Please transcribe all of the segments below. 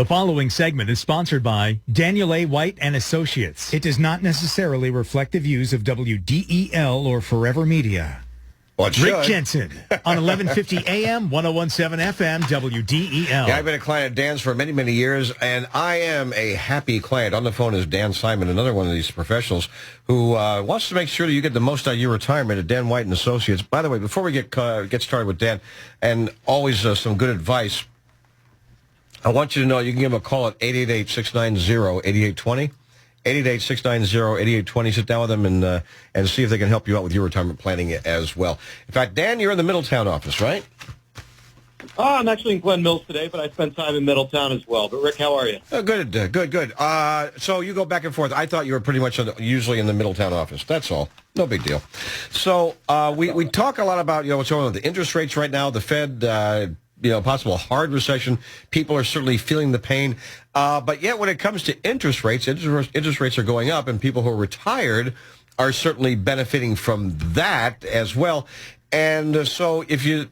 The following segment is sponsored by Daniel A. White and Associates. It does not necessarily reflect the views of WDEL or Forever Media. Well, Rick Jensen on 1150 AM, 1017 FM, WDEL. Yeah, I've been a client of Dan's for many, many years, and I am a happy client. On the phone is Dan Simon, another one of these professionals who wants to make sure that you get the most out of your retirement at Dan White and Associates. By the way, before we get started with Dan, and always some good advice, I want you to know you can give him a call at 888-690-8820. 888-690-8820. Sit down with them and see if they can help you out with your retirement planning as well. In fact, Dan, you're in the Middletown office, right? I'm actually in Glen Mills today, but I spent time in Middletown as well. But, Rick, how are you? Good. So you go back and forth. I thought you were pretty much usually in the Middletown office. That's all. No big deal. So we talk a lot about what's going on with the interest rates right now, the Fed, possible hard recession. People are certainly feeling the pain. But yet when it comes to interest rates are going up, and people who are retired are certainly benefiting from that as well. And so if you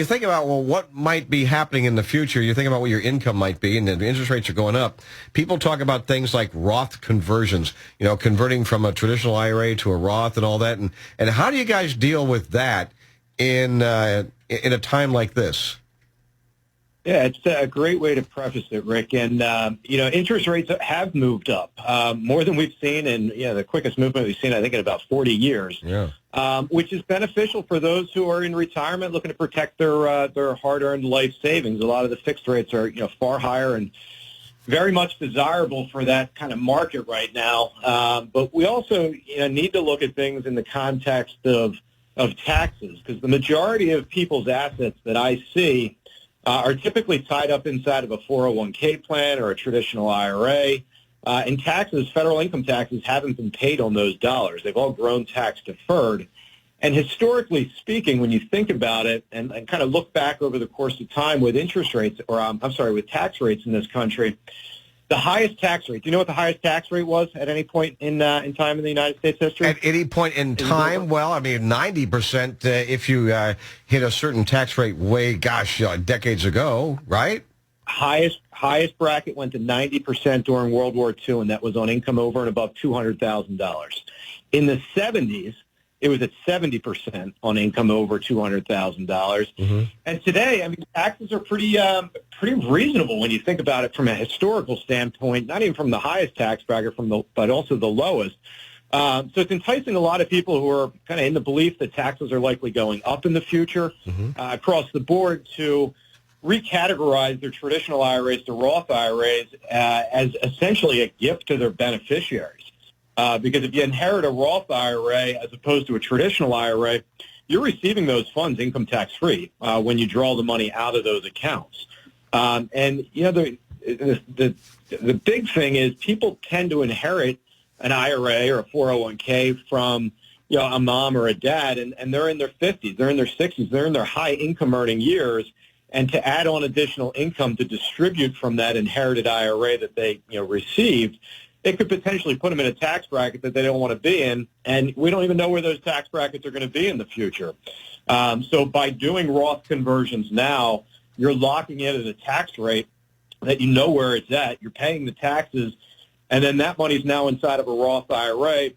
think about, well, what might be happening in the future, you think about what your income might be, and the interest rates are going up. People talk about things like Roth conversions, converting from a traditional IRA to a Roth and all that. And how do you guys deal with that in a time like this? Yeah, it's a great way to preface it, Rick. And, interest rates have moved up more than we've seen, and the quickest movement we've seen, I think, in about 40 years, which is beneficial for those who are in retirement looking to protect their hard-earned life savings. A lot of the fixed rates are, far higher and very much desirable for that kind of market right now. But we also need to look at things in the context of taxes, because the majority of people's assets that I see are typically tied up inside of a 401k plan or a traditional IRA. And taxes, federal income taxes, haven't been paid on those dollars. They've all grown tax deferred. And historically speaking, when you think about it and kind of look back over the course of time with interest rates, with tax rates in this country, the highest tax rate, do you know what the highest tax rate was at any point in time in the United States history? At any point in time? Well, 90% if you hit a certain tax rate decades ago, right? Highest bracket went to 90% during World War II, and that was on income over and above $200,000. In the 70s, it was at 70% on income over $200,000. Mm-hmm. And today, taxes are pretty reasonable when you think about it from a historical standpoint, not even from the highest tax bracket, but also the lowest. So it's enticing a lot of people who are kind of in the belief that taxes are likely going up in the future across the board to recategorize their traditional IRAs to Roth IRAs as essentially a gift to their beneficiaries. Because if you inherit a Roth IRA as opposed to a traditional IRA, you're receiving those funds income tax-free when you draw the money out of those accounts. The big thing is people tend to inherit an IRA or a 401k from a mom or a dad, and they're in their 50s, they're in their 60s, they're in their high income earning years, and to add on additional income to distribute from that inherited IRA that they received, it could potentially put them in a tax bracket that they don't want to be in, and we don't even know where those tax brackets are going to be in the future. So by doing Roth conversions now, you're locking in at a tax rate that you know where it's at. You're paying the taxes, and then that money's now inside of a Roth IRA.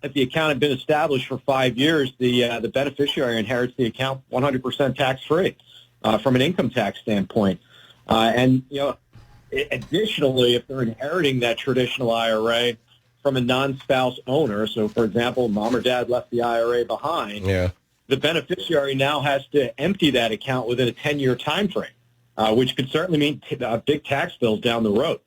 If the account had been established for 5 years, the beneficiary inherits the account 100% tax-free from an income tax standpoint. Additionally, if they're inheriting that traditional IRA from a non-spouse owner, so for example, mom or dad left the IRA behind, the beneficiary now has to empty that account within a 10-year time frame, which could certainly mean big tax bills down the road.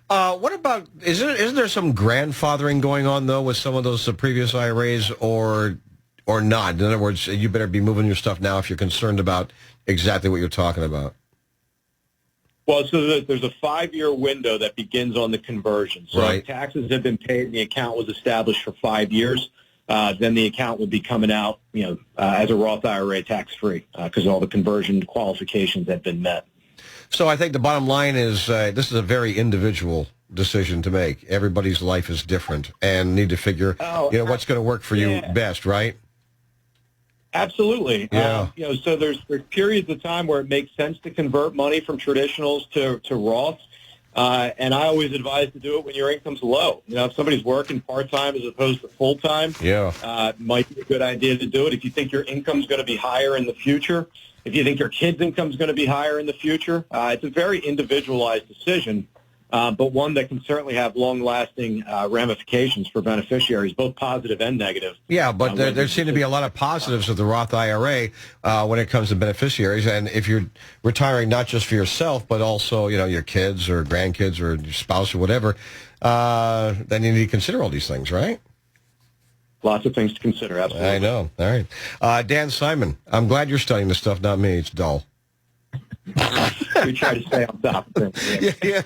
What about, isn't there some grandfathering going on, though, with some of those previous IRAs or not? In other words, you better be moving your stuff now if you're concerned about exactly what you're talking about. Well, so there's a 5-year window that begins on the conversion. So if taxes have been paid and the account was established for 5 years, then the account would be coming out, as a Roth IRA tax-free because all the conversion qualifications have been met. So I think the bottom line is this is a very individual decision to make. Everybody's life is different and need to figure, what's going to work for you best, right? Absolutely. Yeah. So there's periods of time where it makes sense to convert money from traditionals to Roths. And I always advise to do it when your income's low. If somebody's working part-time as opposed to full-time, it might be a good idea to do it. If you think your income's going to be higher in the future, if you think your kid's income's going to be higher in the future, it's a very individualized decision, but one that can certainly have long-lasting ramifications for beneficiaries, both positive and negative. Yeah, but there seem to be a lot of positives of the Roth IRA when it comes to beneficiaries. And if you're retiring not just for yourself, but also, your kids or grandkids or your spouse or whatever, then you need to consider all these things, right? Lots of things to consider, absolutely. I know. All right. Dan Simon, I'm glad you're studying this stuff, not me. It's dull. We try to stay on top of things. Yeah.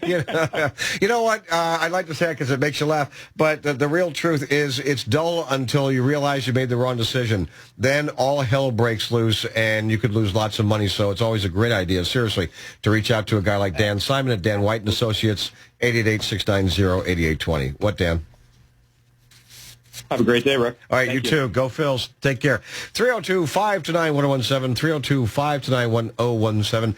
You know what? I'd like to say it because it makes you laugh, but the real truth is it's dull until you realize you made the wrong decision. Then all hell breaks loose, and you could lose lots of money. So it's always a great idea, seriously, to reach out to a guy like Dan Simon at Dan White & Associates, 888-690-8820. What, Dan? Have a great day, Rick. All right, you too. Go Phils. Take care. 302-529-1017, 302-529-1017.